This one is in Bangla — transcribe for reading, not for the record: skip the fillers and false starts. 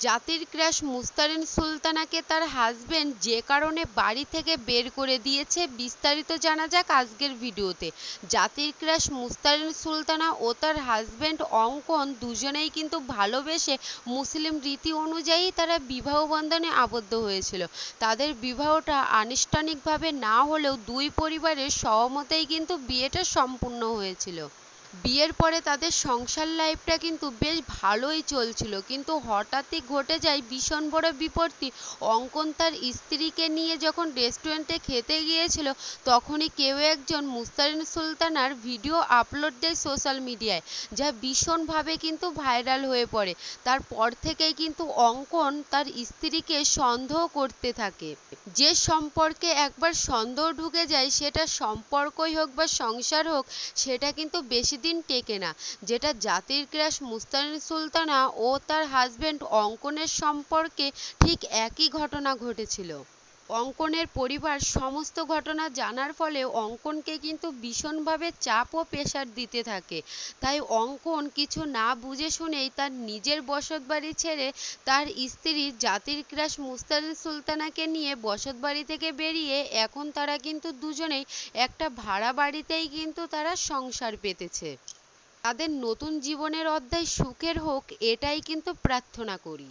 জাতির ক্রাশ মুস্তারিন সুলতানাকে তার হাজবেন্ড যে কারণে বাড়ি থেকে বের করে দিয়েছে, বিস্তারিত জানা যাক আজকের ভিডিওতে। জাতির ক্রাশ মুস্তারিন সুলতানা ও তার হাজবেন্ড অঙ্কন দুজনেই কিন্তু ভালোবেসে মুসলিম রীতি অনুযায়ী তারা বিবাহ বন্ধনে আবদ্ধ হয়েছিল। তাদের বিবাহটা আনুষ্ঠানিকভাবে না হলেও দুই পরিবারের সহমতেই কিন্তু বিয়েটা সম্পূর্ণ হয়েছিল। বিয়ের পরে তাদের সংসার লাইফটা কিন্তু বেশ ভালোই চলছিল, কিন্তু হঠাৎই ঘটে যায় ভীষণ বড় বিপত্তি। অঙ্কন তার স্ত্রীকে নিয়ে যখন রেস্টুরেন্টে খেতে গিয়েছিল, তখনই কেউ একজন মুস্তারিন সুলতানার ভিডিও আপলোড দেয় সোশ্যাল মিডিয়ায়, যা ভীষণভাবে কিন্তু ভাইরাল হয়ে পড়ে। তারপর থেকেই কিন্তু অঙ্কন তার স্ত্রীকে সন্দেহ করতে থাকে। যে সম্পর্কে একবার সন্দেহ ঢুকে যায়, সেটা সম্পর্কই হোক বা সংসার হোক, সেটা কিন্তু বেশি দিন টেকে না। যেটা জাতির ক্রাশ মুস্তারিন সুলতানা ও তার হাজবেন্ড অঙ্কনের সম্পর্কে ঠিক একই ঘটনা ঘটেছিল। অঙ্কনের পরিবার সমস্ত ঘটনা জানার ফলে অঙ্কনকে কিন্তু ভীষণভাবে চাপ ও প্রেশার দিতে থাকে। তাই অঙ্কন কিছু না বুঝে শুনেই তার নিজের বসতবাড়ি ছেড়ে তার স্ত্রী জাতির ক্রাশ মুস্তারিন সুলতানাকে নিয়ে বসতবাড়ি থেকে বেরিয়ে এখন তারা কিন্তু দুজনেই একটা ভাড়া বাড়িতেই কিন্তু তারা সংসার পেতেছে। তাদের নতুন জীবনের অধ্যায় সুখের হোক, এটাই কিন্তু প্রার্থনা করি।